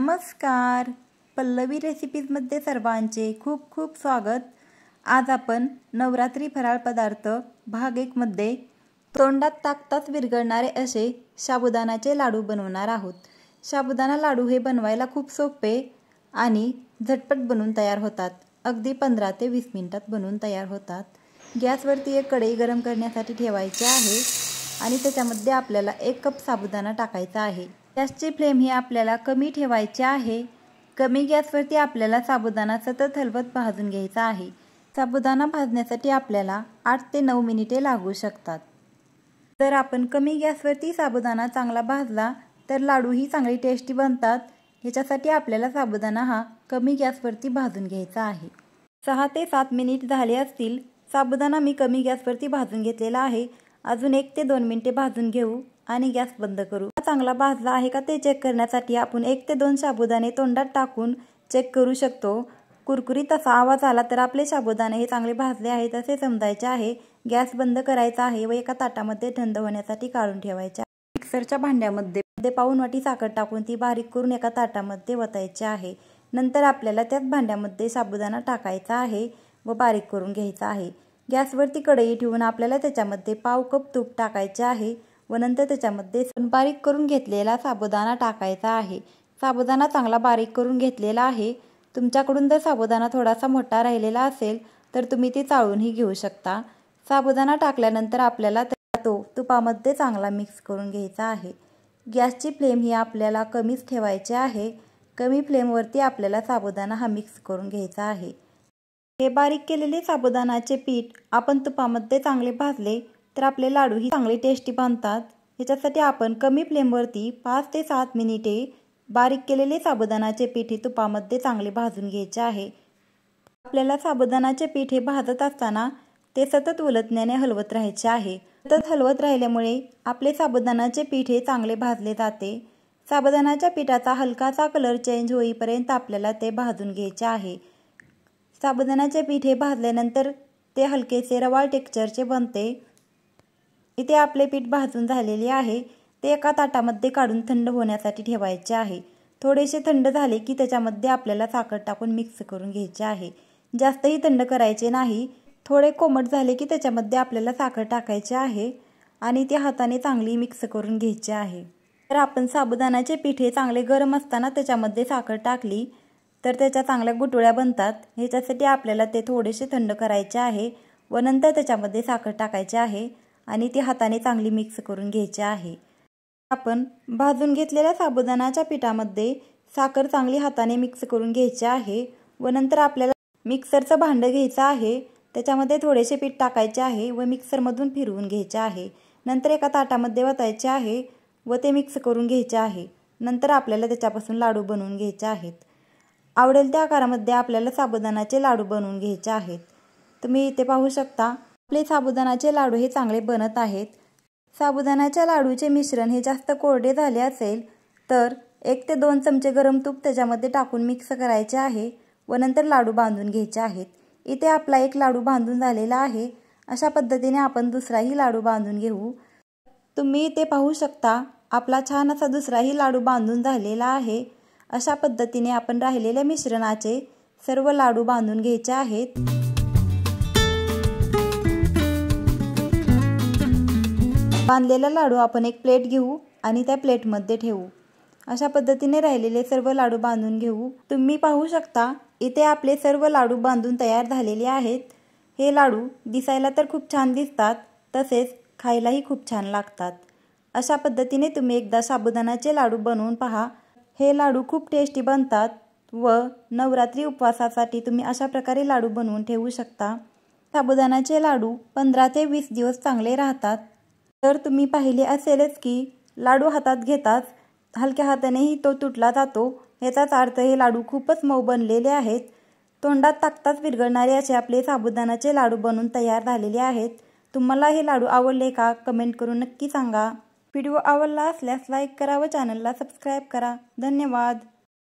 नमस्कार, पल्लवी रेसिपीजमध्ये सर्वांचे खूप खूप स्वागत। आज आपण नवरात्री फराळ पदार्थ भाग 1 मध्ये तोंडात टाकताच विरघळणारे असे साबुदाण्याचे लाडू बनवणार आहोत। साबुदाणा लाडू हे बनवायला खूप सोपे आणि झटपट बनून तयार होतात। अगदी 15 ते 20 मिनिटात बनवून तयार होतात। गॅसवरती एक कढई गरम करण्यासाठी ठेवायची आहे आणि त्याच्यामध्ये आपल्याला 1 कप साबुदाणा टाकायचा आहे। गॅसची फ्लेम ही आपल्याला कमी ठेवायची आहे। कमी गॅसवरती आपल्याला साबुदाणा सतत हलवत भाजून घ्यायचा आहे। साबुदाणा भाजण्यासाठी आपल्याला 8 ते 9 मिनिटे लागू शकतात। जर आपण कमी गॅसवरती साबुदाणा चांगला भाजला तर लाडूही चांगले टेस्टी बनतात। ह्याच्यासाठी आपल्याला साबुदाणा हा कमी गॅसवरती भाजून घ्यायचा आहे। 6 ते 7 मिनिट झाले असतील। साबुदाणा मी कमी गॅसवरती भाजून घेतलेला आहे। अजून 1 ते 2 मिनिटे भाजून घेऊ आणि गॅस बंद करू। चांगला भाजला आहे का ते चेक करण्यासाठी आपण 1 ते 2 साबुदाणे तोंडात टाकून चेक करू शकतो। कुरकुरीत असा आवाज आला तर आपले साबुदाणे हे चांगले भाजले आहेत असे समजायचे आहे। गॅस बंद करायचा आहे व एका ताटामध्ये थंड होण्यासाठी काढून ठेवायचे। मिक्सरच्या भांड्यामध्ये पाऊण वाटी साखर टाकून ती बारीक करून एका ताटामध्ये वतायची आहे। नंतर आपल्याला त्याच भांड्यामध्ये साबुदाणा टाकायचा आहे व बारीक करून घ्यायचा आहे। गॅसवरती कढई ठेवून आपल्याला त्याच्यामध्ये पाव कप तूप टाकायचे आहे व नंतर त्याच्यामध्ये बारीक करून घेतलेला साबुदाणा टाकायचा आहे। साबुदाणा चांगला बारीक करून घेतलेला आहे। तुमच्याकडून जर साबुदाणा थोडासा मोठा राहिलेला असेल तर तुम्ही ते चाळूनही घेऊ शकता। साबुदाणा टाकल्यानंतर आपल्याला तो तुपामध्ये चांगला मिक्स करून घ्यायचा आहे। गॅसची फ्लेम ही आपल्याला कमीच ठेवायची आहे। कमी फ्लेमवरती आपल्याला साबुदाणा हा मिक्स करून घ्यायचा आहे। हे बारीक केलेले साबुदाण्याचे पीठ आपण तुपामध्ये चांगले भाजले तर आपले लाडूही चांगले टेस्टी बनतात। याच्यासाठी आपण कमी फ्लेमवरती 5 ते 7 मिनिटे बारीक केलेले साबुदाण्याचे पीठ हे तुपामध्ये चांगले भाजून घ्यायचे आहे। आपल्याला साबुदाण्याचे पीठ हे भाजत असताना ते सतत उलटण्याने हलवत राहायचे आहे। सतत हलवत राहिल्यामुळे आपले साबुदाण्याचे पीठ हे चांगले भाजले जाते। साबुदाण्याच्या पिठाचा हलकासा कलर चेंज होईपर्यंत आपल्याला ते भाजून घ्यायचे आहे। साबुदाण्याचे पीठ हे भाजल्यानंतर ते हलकेसे रवाळ टेक्स्चरचे बनते। इथे आपले पीठ भाजून झालेले आहे। ते एका ताटामध्ये काढून थंड होण्यासाठी ठेवायचे आहे। थोडेसे थंड झाले की त्याच्यामध्ये आपल्याला साखर टाकून मिक्स करून घ्यायचे आहे। जास्तही थंड करायचे नाही। थोडे कोमट झाले की त्याच्यामध्ये आपल्याला साखर टाकायची आहे आणि ते हाताने चांगली मिक्स करून घ्यायचे आहे। तर आपण साबुदाण्याचे पीठ हे चांगले गरम असताना त्याच्यामध्ये साखर टाकली तर त्याच्या चांगल्या गुठळ्या बनतात। ह्याच्यासाठी आपल्याला ते थोडेसे थंड करायचे आहे व नंतर त्याच्यामध्ये साखर टाकायची आहे आणि ती हाताने चांगली मिक्स करून घ्यायची आहे। आपण भाजून घेतलेल्या साबुदाण्याच्या पिठामध्ये साखर चांगली हाताने मिक्स करून घ्यायची आहे व नंतर आपल्याला मिक्सरचं भांडं घ्यायचं आहे। त्याच्यामध्ये थोडेसे पीठ टाकायचे आहे व मिक्सरमधून फिरवून घ्यायचे आहे। नंतर एका ताटामध्ये वतायचे आहे व ते मिक्स करून घ्यायचे आहे। नंतर आपल्याला त्याच्यापासून लाडू बनवून घ्यायचे आहेत। आवडेल त्या आकारामध्ये आपल्याला साबुदाण्याचे लाडू बनवून घ्यायचे आहेत। तुम्ही इथे पाहू शकता आपले साबुदाण्याचे लाडू हे चांगले बनत आहेत। साबुदाण्याच्या लाडूचे मिश्रण हे जास्त कोरडे झाले असेल तर 1 ते 2 चमचे गरम तूप त्याच्यामध्ये टाकून मिक्स करायचे आहे व नंतर लाडू बांधून घ्यायचे आहेत। इथे आपला एक लाडू बांधून झालेला आहे। अशा पद्धतीने आपण दुसराही लाडू बांधून घेऊ। तुम्ही इथे पाहू शकता आपला छान असा दुसराही लाडू बांधून झालेला आहे। अशा पद्धतीने आपण राहिलेल्या मिश्रणाचे सर्व लाडू बांधून घ्यायचे आहेत। बांधलेला लाडू आपण एक प्लेट घेऊ आणि त्या प्लेटमध्ये ठेवू। अशा पद्धतीने राहिलेले सर्व लाडू बांधून घेऊ। तुम्ही पाहू शकता इथे आपले सर्व लाडू बांधून तयार झालेले आहेत। हे लाडू दिसायला तर खूप छान दिसतात तसेच खायलाही खूप छान लागतात। अशा पद्धतीने तुम्ही एकदा साबुदाण्याचे लाडू बनवून पहा। हे लाडू खूप टेस्टी बनतात व नवरात्री उपवासासाठी तुम्ही अशा प्रकारे लाडू बनवून ठेवू शकता। साबुदाण्याचे लाडू 15 ते 20 दिवस चांगले राहतात। तर तुम्ही पाहिले असेलच की लाडू हातात घेताच हलक्या हातानेही तो तुटला जातो। याचाच अर्थ हे लाडू खूपच मऊ बनलेले आहेत। तोंडात टाकताच विरघळणारे असे आपले साबुदाण्याचे लाडू बनून तयार झालेले आहेत। तुम्हाला हे लाडू आवडले का कमेंट करून नक्की सांगा। व्हिडिओ आवडला असल्यास लाईक करा व चॅनलला सबस्क्राईब करा। धन्यवाद।